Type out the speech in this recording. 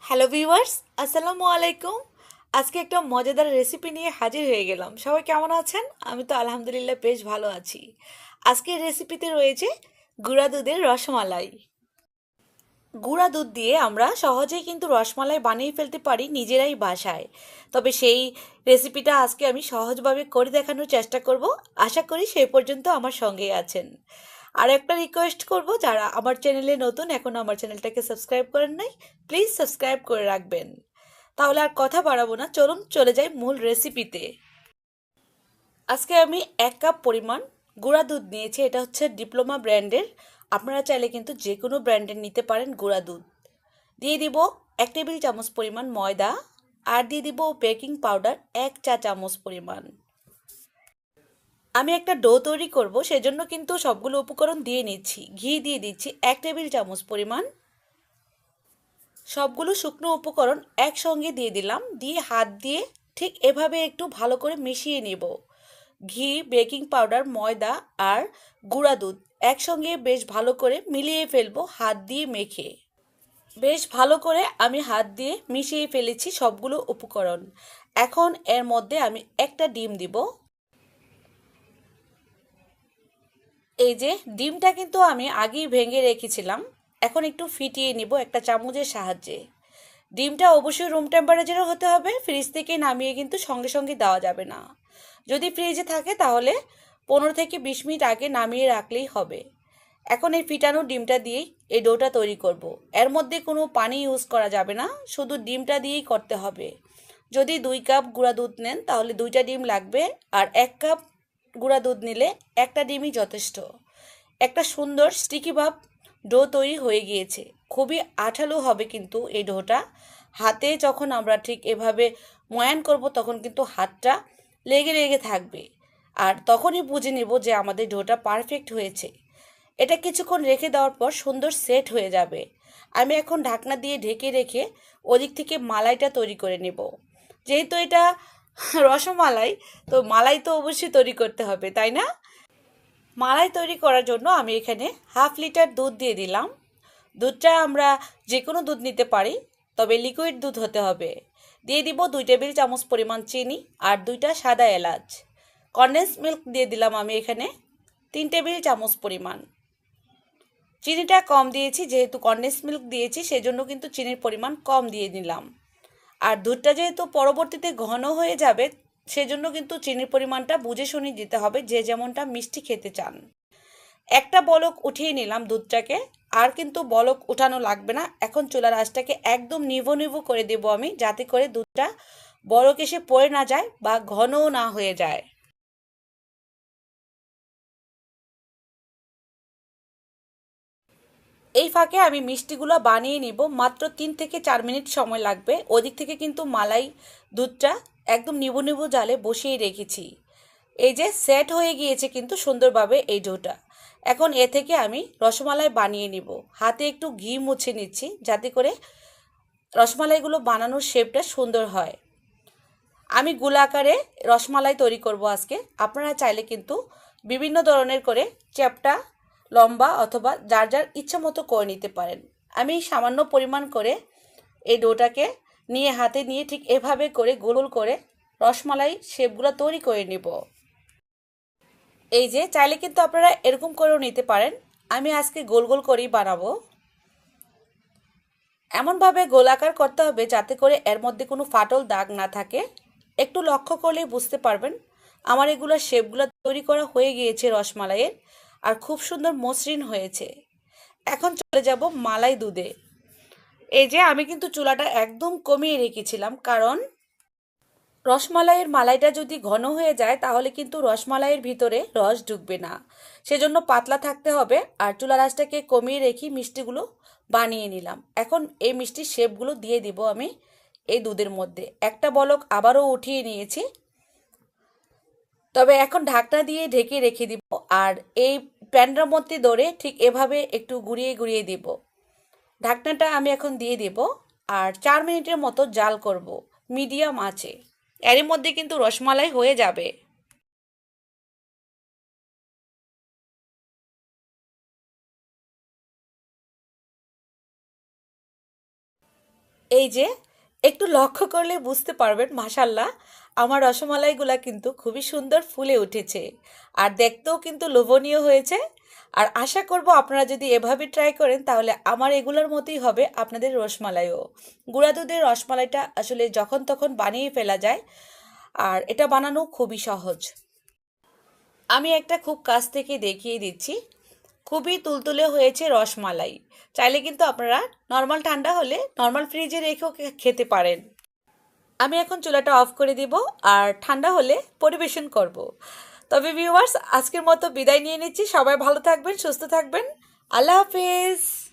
Hello viewers, আসসালামু আলাইকুম। আজকে একটা মজাদার রেসিপি নিয়ে হাজির হয়ে গেলাম। সবাই কেমন আছেন? আমি তো আলহামদুলিল্লাহ বেশ ভালো আছি। আজকের রেসিপিতে রয়েছে গুঁড়া দুধের রসমালাই। গুঁড়া দুধ দিয়ে আমরা সহজেই কিন্তু রসমালাই বানিয়ে ফেলতে পারি নিজেরাই বাসায়। তবে সেই রেসিপিটা আজকে আমি সহজভাবে করে দেখানোর চেষ্টা করব। আশা করি সেই পর্যন্ত আমার সঙ্গেই আছেন। আর একটা রিকোয়েস্ট করব, যারা আমার চ্যানেলে নতুন এখনও আমার চ্যানেলটাকে সাবস্ক্রাইব করেন নাই, প্লিজ সাবস্ক্রাইব করে রাখবেন। তাহলে আর কথা বাড়াবো না, চলুন চলে যাই মূল রেসিপিতে। আজকে আমি 1 কাপ পরিমাণ গুঁড়া দুধ নিয়েছি। এটা হচ্ছে ডিপ্লোমা ব্র্যান্ডের। আপনারা চাইলে কিন্তু যে কোনো ব্র্যান্ডের নিতে পারেন গুঁড়া দুধ। দিয়ে দিব 1 টেবিল চামচ পরিমাণ ময়দা, আর দিয়ে দিব বেকিং পাউডার 1 চা চামচ পরিমাণ। আমি একটা ডো তৈরি করব, সেজন্য কিন্তু সবগুলো উপকরণ দিয়ে নিচ্ছি। ঘি দিয়ে দিচ্ছি 1 টেবিল চামচ পরিমাণ। সবগুলো শুকনো উপকরণ একসঙ্গে দিয়ে দিলাম, দিয়ে হাত দিয়ে ঠিক এভাবে একটু ভালো করে মিশিয়ে নেব। ঘি, বেকিং পাউডার, ময়দা আর গুঁড়া দুধ একসঙ্গে বেশ ভালো করে মিলিয়ে ফেলবো হাত দিয়ে মেখে। বেশ ভালো করে আমি হাত দিয়ে মিশিয়ে ফেলেছি সবগুলো উপকরণ। এখন এর মধ্যে আমি একটা ডিম দিব। এই যে ডিমটা কিন্তু আমি আগেই ভেঙে রেখেছিলাম। এখন একটু ফিটিয়ে নিব একটা চামচের সাহায্যে। ডিমটা অবশ্যই রুম টেম্পারেচারে হতে হবে, ফ্রিজ থেকে নামিয়ে কিন্তু সঙ্গে সঙ্গে দেওয়া যাবে না। যদি ফ্রিজে থাকে তাহলে 15 থেকে 20 মিনিট আগে নামিয়ে রাখলেই হবে। এখন এই ফিটানো ডিমটা দিয়েই এই ডোটা তৈরি করব। এর মধ্যে কোনো পানি ইউজ করা যাবে না, শুধু ডিমটা দিয়েই করতে হবে। যদি 2 কাপ গুঁড়া দুধ নেন তাহলে 2টা ডিম লাগবে, আর 1 কাপ গুঁড়া দুধ নিলে একটা ডিমই যথেষ্ট। একটা সুন্দর স্টিকি ভাব ডো তৈরি হয়ে গিয়েছে। খুবই আঠালো হবে কিন্তু এই ডোটা। হাতে যখন আমরা ঠিক এভাবে ময়ান করব তখন কিন্তু হাতটা লেগে লেগে থাকবে, আর তখনই বুঝে নেব যে আমাদের ডোটা পারফেক্ট হয়েছে। এটা কিছুক্ষণ রেখে দেওয়ার পর সুন্দর সেট হয়ে যাবে। আমি এখন ঢাকনা দিয়ে ঢেকে রেখে ওদিক থেকে মালাইটা তৈরি করে নেব। যেহেতু এটা রসমালাই, তো মালাই তো অবশ্যই তৈরি করতে হবে, তাই না? মালাই তৈরি করার জন্য আমি এখানে হাফ লিটার দুধ দিয়ে দিলাম। দুধটা আমরা যে কোনো দুধ নিতে পারি, তবে লিকুইড দুধ হতে হবে। দিয়ে দিব 2 টেবিল চামচ পরিমাণ চিনি আর 2টা সাদা এলাচ। কনডেন্স মিল্ক দিয়ে দিলাম আমি এখানে 3 টেবিল চামচ পরিমাণ। চিনিটা কম দিয়েছি, যেহেতু কনডেন্স মিল্ক দিয়েছি সেজন্য কিন্তু চিনির পরিমাণ কম দিয়ে দিলাম। আর দুধটা যেহেতু পরবর্তীতে ঘন হয়ে যাবে, সেজন্য কিন্তু চিনির পরিমাণটা বুঝে শুনে দিতে হবে, যে যেমনটা মিষ্টি খেতে চান। একটা বলক উঠিয়ে নিলাম দুধটাকে। আর কিন্তু বলক উঠানো লাগবে না। এখন চুলার আঁচটাকে একদম নিভো নিভো করে দেব আমি, যাতে করে দুধটা বলক এসে পড়ে না যায় বা ঘনও না হয়ে যায়। এই ফাঁকে আমি মিষ্টিগুলো বানিয়ে নিব। মাত্র 3 থেকে 4 মিনিট সময় লাগবে। ওদিক থেকে কিন্তু মালাই দুধটা একদম নিবু নিবু জালে বসিয়ে রেখেছি। এই যে সেট হয়ে গিয়েছে কিন্তু সুন্দরভাবে এই ডোটা। এখন এ থেকে আমি রসমালাই বানিয়ে নিব। হাতে একটু ঘি মুছে নিচ্ছি, যাতে করে রসমালাইগুলো বানানোর শেপটা সুন্দর হয়। আমি গোল আকারে রসমালাই তৈরি করব আজকে। আপনারা চাইলে কিন্তু বিভিন্ন ধরনের করে চ্যাপ্টা, লম্বা অথবা যার যার ইচ্ছা মতো করে নিতে পারেন। আমি সামান্য পরিমাণ করে এই ডোটাকে নিয়ে হাতে নিয়ে ঠিক এভাবে করে গোল গোল করে রসমালাই শেপগুলো তৈরি করে নেব। এই যে চাইলে কিন্তু আপনারা এরকম করেও নিতে পারেন। আমি আজকে গোল গোল করেই বানাবো। এমনভাবে গোলাকার করতে হবে যাতে করে এর মধ্যে কোনো ফাটল দাগ না থাকে। একটু লক্ষ্য করলেই বুঝতে পারবেন আমার এগুলো শেপগুলো তৈরি করা হয়ে গিয়েছে রসমালাইয়ের, আর খুব সুন্দর মসৃণ হয়েছে। এখন চলে যাব মালাই দুধে। এই যে আমি কিন্তু চুলাটা একদম কমিয়ে রেখেছিলাম, কারণ রসমালাইয়ের মালাইটা যদি ঘন হয়ে যায় তাহলে কিন্তু রসমালাইয়ের ভিতরে রস ঢুকবে না। সেজন্য পাতলা থাকতে হবে। আর চুলার আঁচটাকে কমিয়ে রেখে মিষ্টিগুলো বানিয়ে নিলাম। এখন এই মিষ্টির শেপগুলো দিয়ে দিব আমি এই দুধের মধ্যে। একটা বলক আবারও উঠিয়ে নিয়েছি, তবে এখন ঢাকনা দিয়ে ঢেকে রেখে দিব। আর এই প্যানটার মধ্যে ধরে ঠিক এভাবে একটু ঘুরিয়ে ঘুরিয়ে দিব। ঢাকনাটা আমি এখন দিয়ে দেব, আর 4 মিনিটের মতো জাল করব মিডিয়াম আঁচে। এরই মধ্যে কিন্তু রসমালাই হয়ে যাবে। এই যে একটু লক্ষ্য করলে বুঝতে পারবেন মাশাল্লাহ আমার রসমালাইগুলা কিন্তু খুবই সুন্দর ফুলে উঠেছে আর দেখতেও কিন্তু লোভনীয় হয়েছে। আর আশা করব আপনারা যদি এভাবে ট্রাই করেন তাহলে আমার এগুলোর মতোই হবে আপনাদের রসমালাইও। গুঁড়া দুধের রসমালাইটা আসলে যখন তখন বানিয়ে ফেলা যায় আর এটা বানানো খুবই সহজ। আমি একটা খুব কাছ থেকে দেখিয়ে দিচ্ছি। খুবই তুলতুলে হয়েছে রসমালাই। চাইলে কিন্তু আপনারা নর্মাল ঠান্ডা হলে নর্মাল ফ্রিজে রেখেও খেতে পারেন। আমি এখন চুলাটা অফ করে দিব আর ঠান্ডা হলে পরিবেশন করব। তবে ভিউয়ার্স আজকের মতো বিদায় নিয়ে নিচ্ছি। সবাই ভালো থাকবেন, সুস্থ থাকবেন। আল্লাহ হাফেজ।